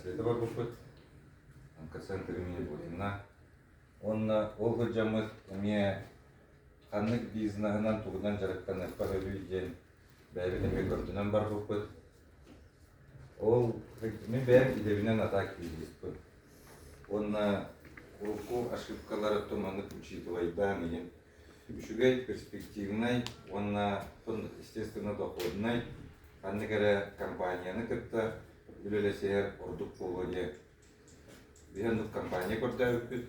браслеты бар буппут. Онкоцентр имени Путина. Он олгы жамыт мне ханнык бизнесынан тугунан жарыктан эппарылүйден бәйбелеме көрдүнөн бар буппут. Ол мен бәйб идебинен атак бизнеспут. Он урку ошибкалары томанып учитывайдан иген. Үшүгей перспективный, он естественно доходный. Аннегере компанияны кытта үлелесер ордук болуде. Бихендук компания көрдөбүт.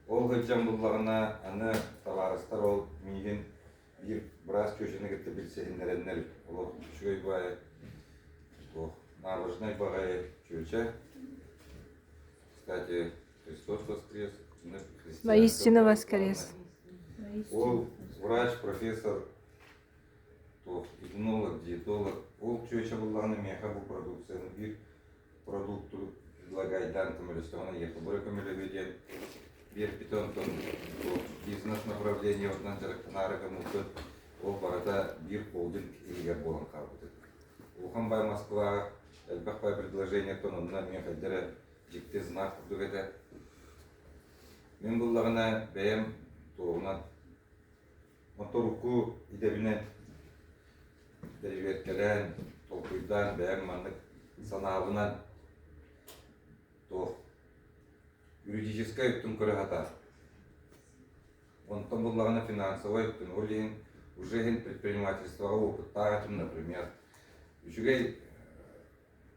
Ол гыджам буллагына аны товарыстар ол миген бир брас көшөнө кетти билсеңдереннер. Ол үшүгей бай. То наружный багай чөчө. Кстати, Христос воскрес. Воистину воскрес. Ол врач, профессор, этнолог, диетолог. Ол чөчө буллагына меха бу продукцияны бир продукту предлагайдан көмөлөстөгөнө епи бұры көмөлөгөден бир питон тон бизнес направление однан жарыктанарыга мулты ол барада бир холдинг егер болан кабыты. Ухан бай Москва элбахпай предложение тонунна мен хайдere жикте знак курдугете. Мен буллагына бәйем тоғынан моторуку идебинен дереветкелен толкуйдан бәйем маннык саналынан то юридическая юктун көрөхата. Онтон буллагына финансовая юктун олин уже предпринимательство опыттагатым, например. Үшүгей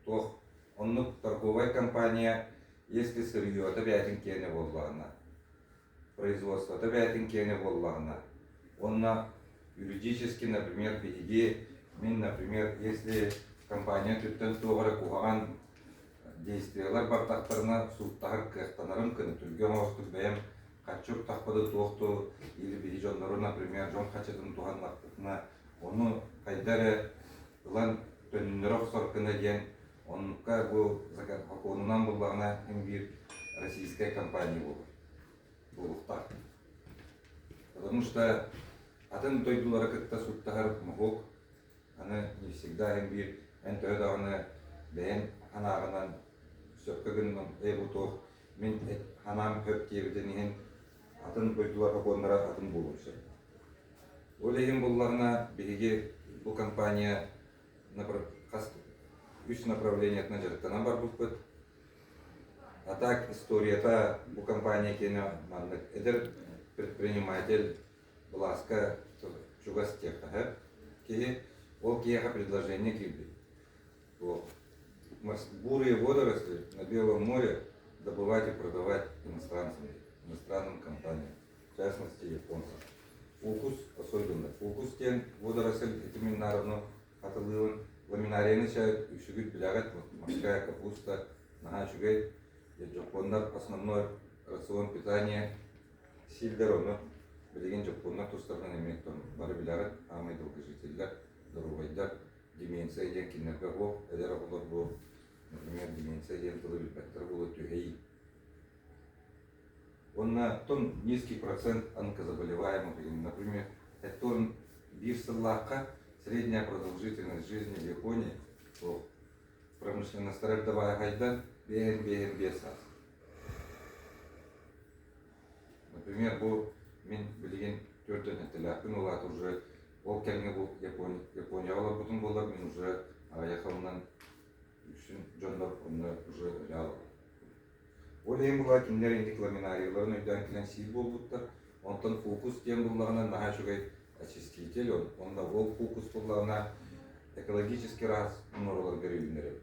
то оннук торговая компания, если сырье, то бәйтин кене боллагына. Производство, то бәйтин кене боллагына. Онна юридически, например, беги, например, если компания түттен тоғыры кугаган действиялар бартактарына суттагы кыктанарым кыны түргөн оштук бәйем качук такпады токту или бижоннору, например, жон качатын туганлактына onu кайдары ылан төннөрөк соркына ден онка бу закат хакунунан буллагына бир российская компания булуктар. Потому что атын тойдулары кытта суттагар мохок аны не всегда бир энтөдагына бәйем анагынан сөккөгүннөн эбутох мен ханам көп кебиден атын тойдуларга коннара атын болушу. Олеген буллагына биги бу компания үч направление на жарыктанан бар буппут. А так историята бу компания кене мандык эдер предприниматель Бласка Чугастеха ки ол кеха предложение киби. Бурые водоросли на Белом море добывать и продавать иностранным компаниям, в частности японцам. Фокус особенно. Фокус тен водоросль этими народно атылыын ламинарияны чай үшігіт білягат морская капуста, нахачугай, жапондар основной рацион питания сильдероны білеген жапондар тустардан емектон бары білягат амай долгожительдер, дорогайдар, деменция ден кинерге бол, эдер олар бол. Например, деменция денталы бактер было тюгей. Он на том низкий процент онкозаболеваемых. Например, это бирсаллака, средняя продолжительность жизни в Японии, то промышленно старая гайда, беген бесас. Например, был мен билеген төртөн телякын улат уже ол келге был Япония олар бутун болар мен уже аяқымнан Джондар уже реал. Олеем була киндер индик ламинарияларын өйден килен сил болбуттар. Онтон фокус тем буллагына нахачугай очиститель, онда ол фокус буллагына экологически раз моролар берилдер.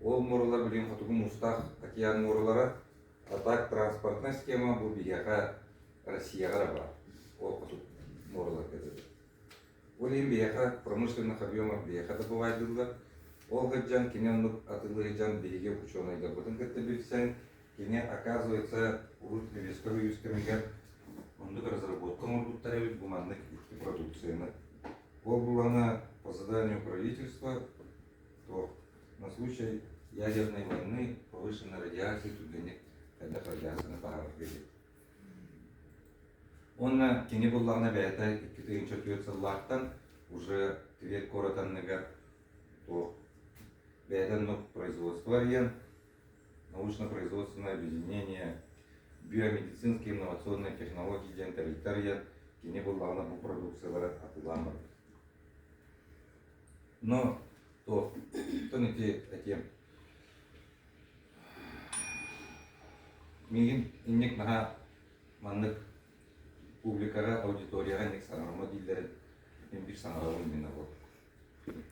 Ол моролар билен хатугу мустах океан моролара, а так транспортная схема бу бияка Россияга бар. Ол хатуг моролар кетет. Олеем бияка промышленных объемов бияка добывайдылар. Ол гыджан кинен атылы жан береге ученыйда бутын кытты билсең, кине оказывается урут весковый юскамигер ондук разработка мордуттар эбит гуманнык продукцияны. Ол булана по заданию правительства, то на случай ядерной войны повышенной радиации туденек, когда радиацияны пагарып берет. Онна кине буллагына бәйтай 2004 жыллардан уже Тверь коратанныгар то бәден производство ариян, научно-производственное объединение, биомедицинские инновационные технологии ден территория, кене буллағына бұл продукциялары атыламыр. Но, то не те, мигин иннек наға маннык публикаға, аудиторияға иннек саңарыма дейілдері, мен бір саңарауын мен бұл.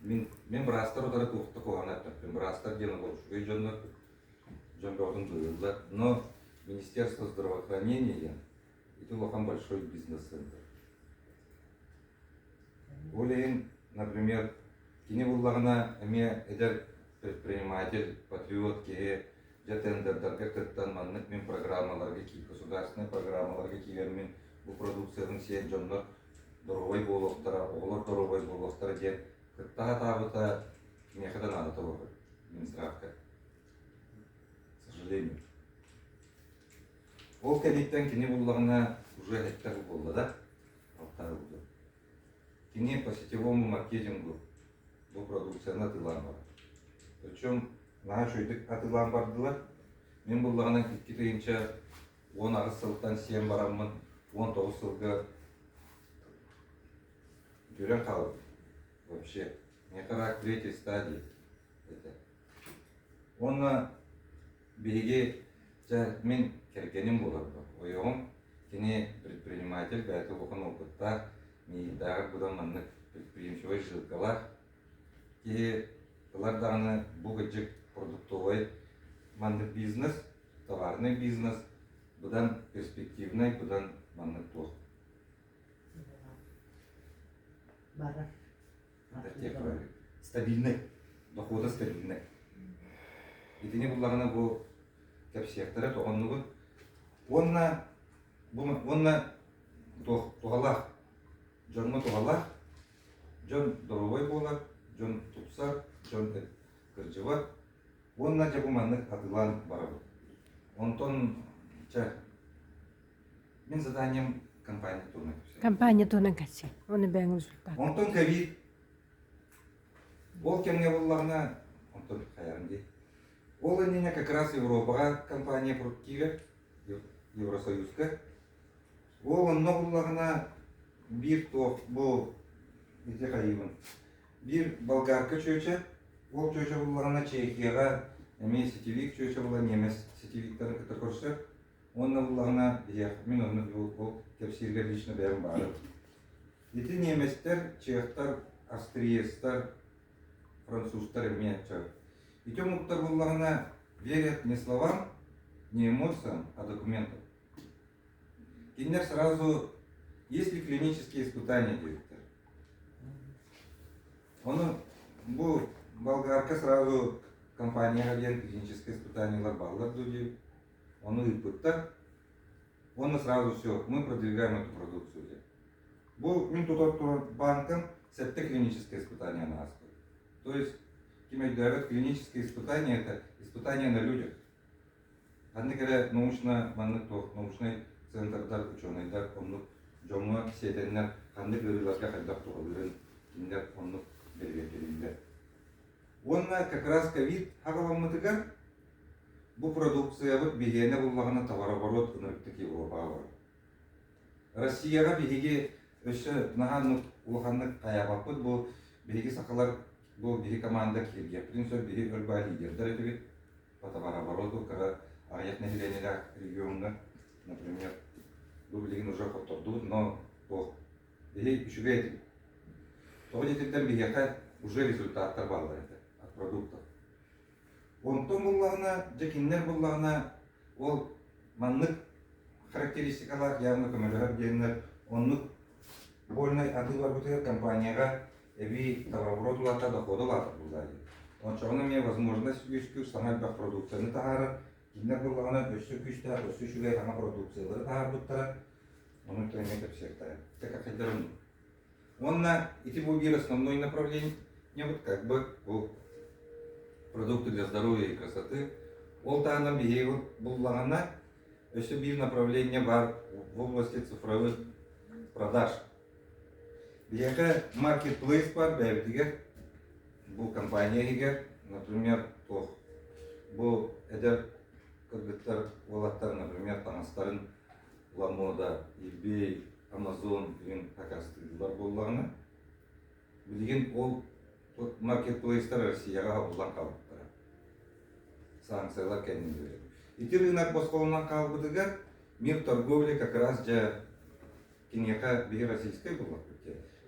Мен бірастар отары тоқты қоғанаттар, мен бірастар дені бұл шүгей жонбаудың дойылды, но Министерство здравоохранения это лохан большой бизнес-центр. Олейн, например, кене буллағына әме эдер предприниматель, патриот кеге жатендердерге кыттан маннык мен программаларға ки, государственный программаларға кивермен бұл продукцияның сен жонлар дұрғой болуқтара, оғылар дұрғой болуқтара ден кыттаға табыта кенеқадан адыта болыр, Минздравка. К сожалению. Ол кәлеттен кене буллағына уже әттәгі болды, да? Алтары болды. Кене по сетевому маркетингу бұл продукцияны атылан бар. Причем, наға шөйдік атылан бардылар. Мен буллағына кеткетейінше 10 сылықтан 7 барамын, 19 сылғы жүрен қалып. Вообще, не қарақ 3 стадии. Оны береге мен керкенім болады. Ойығым, кене предприниматель, бәйті оқын опытта, мейдағы бұдан маннық предприимчивой жылқалар, ке бұлардағыны бұғыджық продуктовой маннық бизнес, товарный бизнес, бұдан перспективный, бұдан маннық тоқ. Стабильный, доходы стабильный. Итіне бұлағына бұл кәпсияқтары тоғынлығы. Онна тоғалақ, жонма тоғалақ, жон дұрывай болар, жон тұпсар, жон кіржівар. Онна жа бұманлық атылан барабы. Онтон, мен заданием компания турна. Компания турна кәсі. Оны бәң результат. Онтон ковид. Ол кемге болағына, онтон қаярынды. Ол инне как раз Европаға компания кире, Евросоюзка. Ол онна буллағына бір тоқ бұл ете қайыбын. Бір болгарка чөйче, ол чөйче буллағына Чехияға әме сетевик чөйче була немес сетевиктарын кітір көрші. Онна буллағына мен оны бұл кәпсирге лично бәрін бары. Еті неместер, чехтар, австриестар, французтар әме чөй. И те муктар буллағына верят не словам, не эмоциям, а документам. Кинер сразу, есть ли клинические испытания, директор? Он был болгарка сразу компания один клиническое испытание лабаллар дуди. Он выпытта. Он сразу все, мы продвигаем эту продукцию. Был мин тут банком, это клиническое испытание на аспект. То есть клинические испытания – это испытания на людях. Одни когда научный центр дар ученый дар он жомга сетеннер ханды görülürke хайдап туруларын киндер он бербекелинде. Онна как раз ковид хагаламмытыгар бу продукция вот бигене буллагына товарооборот өнөктүк Европага бар. Россияга биги өшө нахан улаханны каябаппыт бу биги сакалар бу биги команда кирге. Принцип биги өрбай лидердер этиги по товарообороту кара аяк населения региона, например, были уже подтвердут, но по еще то где-то бияка уже результат торговли от продуктов. Он то буллана, джекиннер буллана, ол маннык характеристикалар явно камералар деннер, он больной адылар бутер компанияга эви товарооборотлата доходулата булдали. Он чоғына мне возможность үскү самай бак продукцияны тағары, киндер буллана өссү күштә, өссү шүгей хана продукциялары тағар буттара, оның төйме кәпсектары. Так ахайдарын. Онна, эти были основное направление, вот как бы продукты для здоровья и красоты. Ол тағынан бейгей буллағана, өссү бир направление бар в области цифровых продаж. Бияка маркетплейс бар, бәйбітігер, бұл компания егер, например, то, bu eder kırgıtlar olatlar, например, tanastарын Ламода, eBay, Amazon деген pakastırdılar bollarını. Bilgin ol marketplace'ler Россияға бұлдан қалыптыр. Санкциялар kendini. İti рынок босқолынан қалбыдыгар, мир торговли как раз же кинеха биги российской была.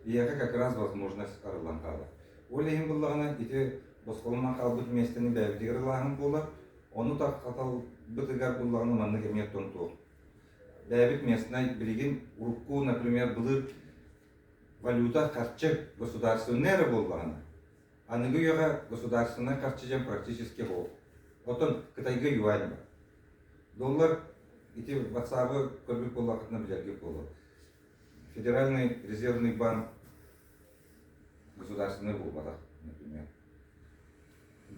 Бияха как раз возможность арылан қалып. Олейін бұллағына ити босқолынан қалбыд местені бәвдігір лағын болар, оны таққатал бытыгар бұллағына манны кемет тонтуқ. Бәвит местной билигин урукку, например, былыр валюта қарчы государственный боллағына. Аныгы яға государственный қарчы жем практически бол. Отын Кытайга юань бар. Доллар ити ватсабы көрбік боллақытына білерге болу. Федеральный резервный банк государственный болбадақ, например.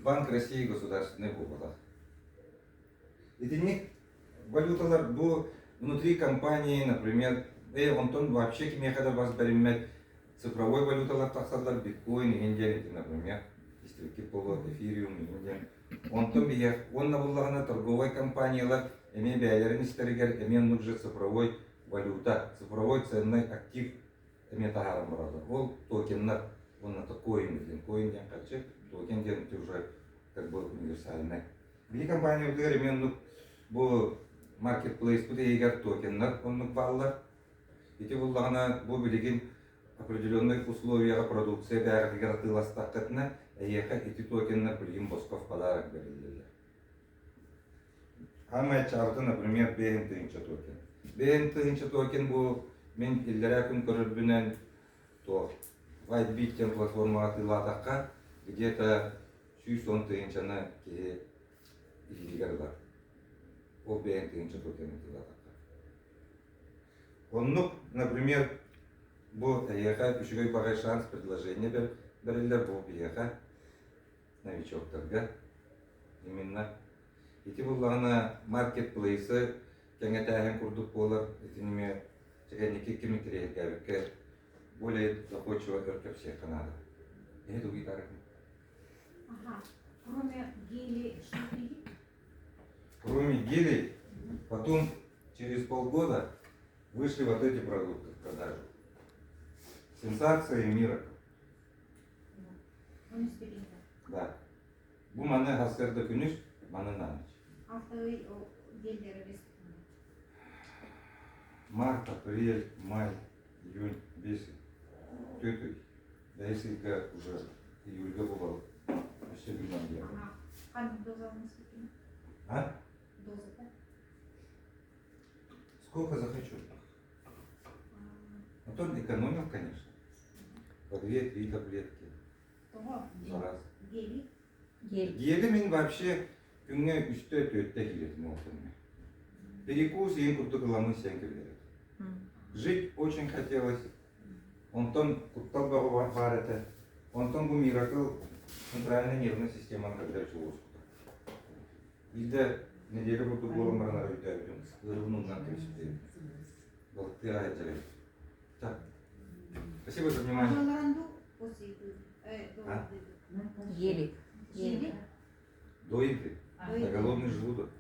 Банк России государственный болбадақ. Итинник валюталар бұл внутри компании, например, онтон вообще кемехада бас беремет цифровой валюталар тақсадылар, биткоин, индиан, например, истрики полу, эфириум, индиан. Онтон бияқ, онна боллағына торговой компаниялар, эме бәйлерін істерігер, эме нужны цифровой валюта, цифровой ценный актив, эме тағарым барады. Ол токеннар, онна-то коин деген, коин ден қачы, токен ден уже как бы универсальный. Били компания бұдығыр, эме бұл marketplace бұды егер токеннар, оннық балылар. Ити боллағына бұл білеген определенный условияға продукция бәрігер атыластаққытына, әйеқа ити токеннар білген босқов подарок берілділер. Ама чарты, например, бейін тыынча токен. Бейін тыынча токен бұл мен иллера күн көрірбінен то Whitebit платформаға тылатаққа где-то 110 тыынчаны кеге илгер бар. Ол бейін тыынча токен тылатаққа. Оннық, например, бұл әйеқа үшігой бағай шанс предложение берілдер бұл бейеқа новичоктарға. Именно ити бұллағына маркетплейсы кәңетәйін күрдік болар, етініме чәгәнеке кемектерейді кәбікке более доходчиво өркеп сейқанады. Это угитарым. Ага. Кроме гелей, что есть? Кроме гелей, потом через полгода вышли вот эти продукты в продажу. Сенсация и миракл. Он исперинка. Да. Bu mane haskarda күніш, mane на ночь. Автовый геллер без. Март, апрель, май, июнь, бесит. Тетя, да если уже июльга бывал, все вино делал. Ага. А доза у нас какие? А? Доза, да? Сколько захочу. А то экономил, конечно. По 2-3 таблетки Того? за раз. Гели? Гели мен вообще күнге 3-4 келетін олтын. Перекус ең күрті қыламы сен келеді. Жить очень хотелось. Онтон куттал бағу бар это. Онтон бұл миракл центральная нервная система когда чего скута. Илде неделю буду болом барана өйтәбіден. Сқырыныңнан кірісіпті. Балықты айтыры. Так. Спасибо за внимание. Долларанду после А? Гелик. Гели? Доиды. На голодный желудок.